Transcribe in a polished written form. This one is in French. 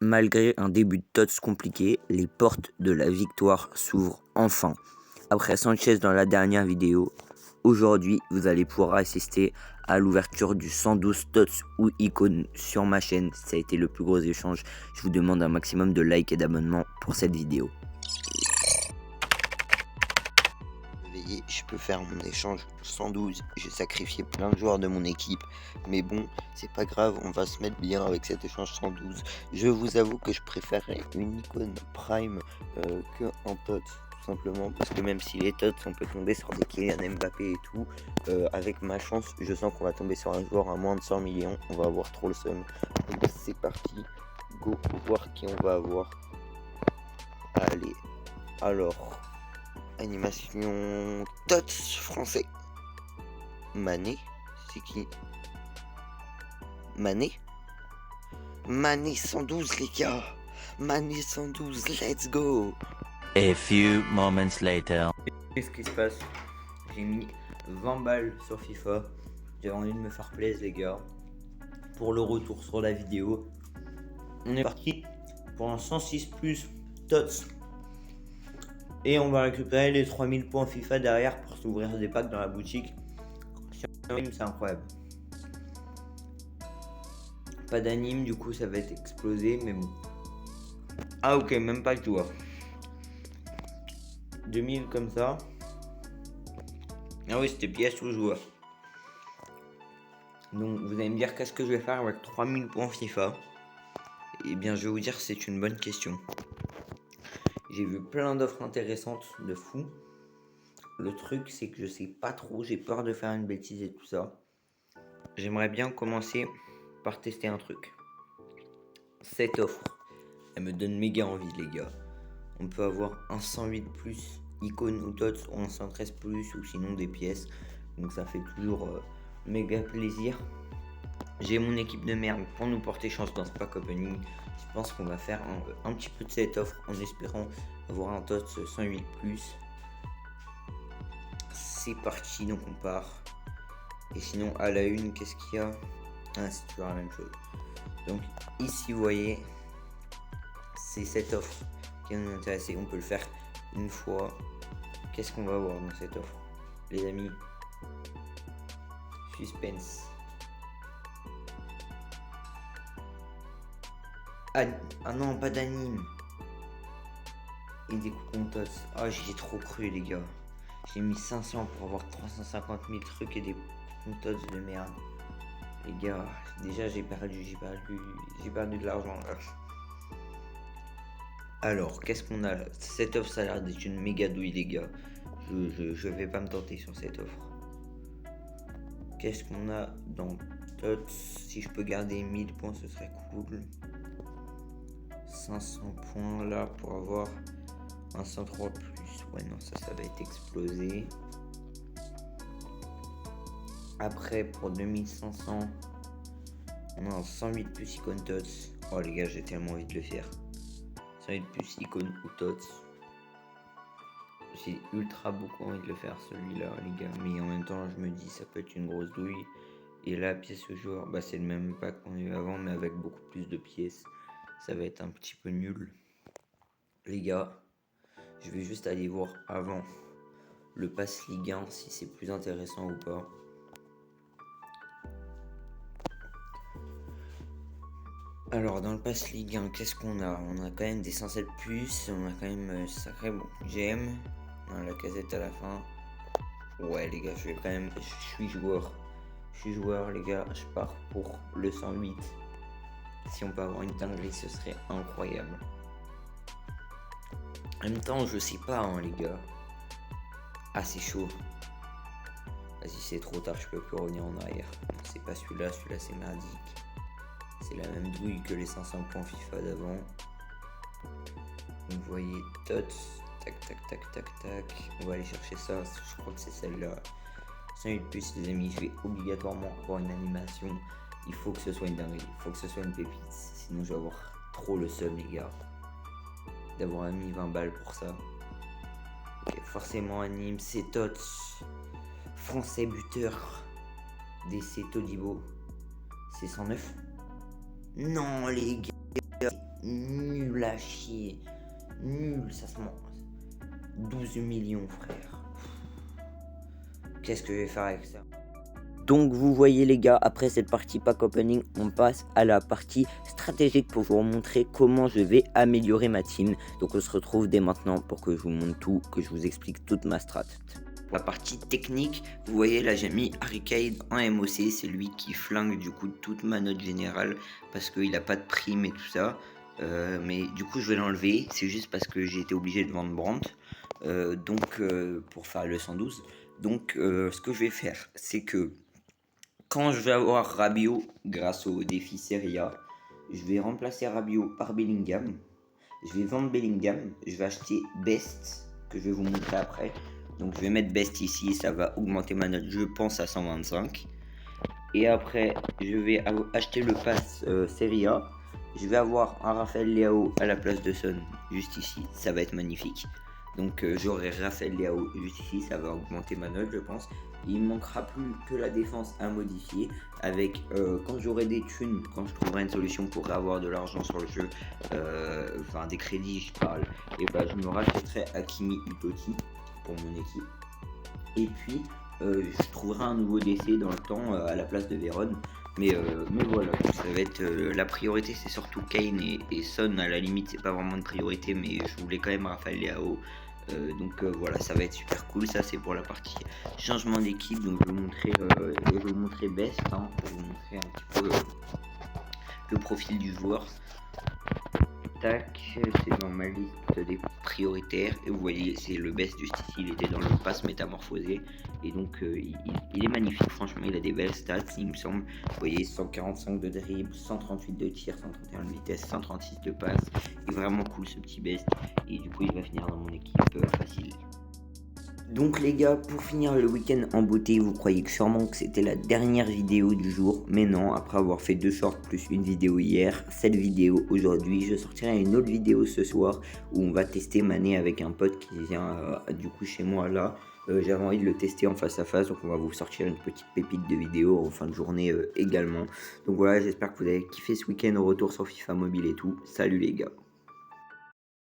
Malgré un début de TOTS compliqué, les portes de la victoire s'ouvrent enfin. Après Sanchez dans la dernière vidéo, aujourd'hui vous allez pouvoir assister à l'ouverture du 112 TOTS ou icône sur ma chaîne. Ça a été le plus gros échange. Je vous demande un maximum de likes et d'abonnements pour cette vidéo. Je peux faire mon échange 112, j'ai sacrifié plein de joueurs de mon équipe, mais bon, c'est pas grave, on va se mettre bien avec cet échange 112. Je vous avoue que je préférerais une icône Prime que un TOTS, tout simplement, parce que même si les TOTS, on peut tomber sur des Kylian Mbappé et tout, avec ma chance, je sens qu'on va tomber sur un joueur à moins de 100 millions, on va avoir trop le seum. Donc c'est parti, go, voir qui on va avoir. Allez, alors... Animation TOTS français. Mané, c'est qui? Mané 112 les gars. Mané 112, let's go. A few moments later. Qu'est-ce qui se passe? J'ai mis 20 balles sur FIFA. J'avais envie de me faire plaisir les gars. Pour le retour sur la vidéo. On est parti pour un 106 plus TOTS. Et on va récupérer les 3000 points FIFA derrière pour s'ouvrir des packs dans la boutique. C'est incroyable. Pas d'anime, du coup ça va être explosé, mais bon. Ah ok, même pas de joueur. 2000 comme ça. Ah oui, c'était pièce ou joueur. Donc vous allez me dire qu'est-ce que je vais faire avec 3000 points FIFA. Eh bien je vais vous dire c'est une bonne question. J'ai vu plein d'offres intéressantes de fou. Le truc, c'est que je sais pas trop, j'ai peur de faire une bêtise et tout ça. J'aimerais bien commencer par tester un truc. Cette offre, elle me donne méga envie, les gars. On peut avoir un 108 plus icône ou TOTS ou un 113 plus ou sinon des pièces. Donc ça fait toujours méga plaisir. J'ai mon équipe de merde pour nous porter chance dans ce pack opening. Je pense qu'on va faire un petit peu de cette offre en espérant avoir un TOTS 108 plus. C'est parti, donc on part. Et sinon à la une, qu'est-ce qu'il y a? Ah, c'est toujours la même chose. Donc ici vous voyez, c'est cette offre qui nous intéresse. On peut le faire une fois. Qu'est-ce qu'on va avoir dans cette offre, les amis? Suspense. Ah non, pas d'anime. Et des coupons TOTS. Ah, j'y ai trop cru les gars. J'ai mis 500 pour avoir 350 000 trucs et des coupons TOTS de merde. Les gars, déjà j'ai perdu de l'argent là. Alors, qu'est-ce qu'on a là? Cette offre, ça a l'air d'être une méga douille les gars. Je vais pas me tenter sur cette offre. Qu'est-ce qu'on a dans TOTS? Si je peux garder 1000 points, ce serait cool. 500 points là pour avoir un 103 plus. Ouais, non, ça va être explosé. Après, pour 2500, on a un 108 plus icône TOTS. Oh les gars, j'ai tellement envie de le faire. 108 plus icône ou TOTS. J'ai ultra beaucoup envie de le faire celui-là, les gars. Mais en même temps, je me dis, ça peut être une grosse douille. Et là, pièce au joueur, bah, c'est le même pack qu'on a eu avant, mais avec beaucoup plus de pièces. Ça va être un petit peu nul. Les gars, je vais juste aller voir avant le Pass Ligue 1 si c'est plus intéressant ou pas. Alors dans le Pass Ligue 1, qu'est-ce qu'on a? On a quand même des 107 plus, on a quand même sacré bon GM. On a la casette à la fin. Ouais les gars, je suis joueur. Je suis joueur les gars, je pars pour le 108. Si on peut avoir une dinguerie, ce serait incroyable. En même temps, je sais pas, hein, les gars. Ah, c'est chaud. Vas-y, c'est trop tard, je peux plus revenir en arrière. C'est pas celui-là c'est merdique. C'est la même douille que les 500 points FIFA d'avant. Vous voyez, TOTS. Tac, tac, tac, tac, tac. On va aller chercher ça. Je crois que c'est celle-là. 108 plus, les amis. Je vais obligatoirement avoir une animation. Il faut que ce soit une dinguerie. Il faut que ce soit une pépite. Sinon, je vais avoir trop le seum, les gars. D'avoir mis 20 balles pour ça. Okay, forcément anime, c'est TOTS. Français buteur. DC Todibo. C'est 109. Non les gars. nul à chier. Nul, ça se mange. 12 millions, frère. Qu'est-ce que je vais faire avec ça? Donc vous voyez les gars, après cette partie pack opening, on passe à la partie stratégique pour vous montrer comment je vais améliorer ma team. Donc on se retrouve dès maintenant pour que je vous montre tout, que je vous explique toute ma strat. Pour la partie technique, vous voyez là j'ai mis Arcade en MOC, c'est lui qui flingue du coup toute ma note générale parce qu'il n'a pas de prime et tout ça. Mais du coup je vais l'enlever, c'est juste parce que j'ai été obligé de vendre Brandt, pour faire le 112. Donc ce que je vais faire, c'est que quand je vais avoir Rabiot grâce au défi Serie A, je vais remplacer Rabiot par Bellingham. Je vais vendre Bellingham, je vais acheter Best, que je vais vous montrer après. Donc je vais mettre Best ici, ça va augmenter ma note, je pense, à 125. Et après, je vais acheter le pass Serie A. Je vais avoir un Raphaël Leao à la place de Son, juste ici, ça va être magnifique. Donc j'aurai Raphaël Leao juste ici, ça va augmenter ma note je pense. Il ne manquera plus que la défense à modifier. Avec quand j'aurai des thunes, quand je trouverai une solution pour avoir de l'argent sur le jeu, enfin des crédits je parle, et bah je me rachèterai Hakimi Utotti pour mon équipe. Et puis je trouverai un nouveau DC dans le temps à la place de Vérone. Mais voilà, ça va être la priorité, c'est surtout Kane et Son. À la limite, c'est pas vraiment une priorité, mais je voulais quand même Raphaël Leao. Voilà, ça va être super cool. Ça, c'est pour la partie changement d'équipe. Donc, je vais vous montrer Best, hein, pour vous montrer un petit peu le profil du joueur. Tac, c'est dans ma liste des prioritaires. Et vous voyez, c'est le Best juste ici. Il était dans le pass métamorphosé. Et donc, il est magnifique. Franchement, il a des belles stats, il me semble. Vous voyez, 145 de dribble, 138 de tir, 131 de vitesse, 136 de passe. Il est vraiment cool ce petit Best. Et du coup, il va finir dans mon équipe facile. Donc les gars, pour finir le week-end en beauté, vous croyez sûrement que c'était la dernière vidéo du jour, mais non, après avoir fait 2 shorts plus une vidéo hier, cette vidéo aujourd'hui, je sortirai une autre vidéo ce soir où on va tester Mané avec un pote qui vient du coup chez moi là. J'avais envie de le tester en face à face, donc on va vous sortir une petite pépite de vidéo en fin de journée également. Donc voilà, j'espère que vous avez kiffé ce week-end au retour sur FIFA Mobile et tout. Salut les gars.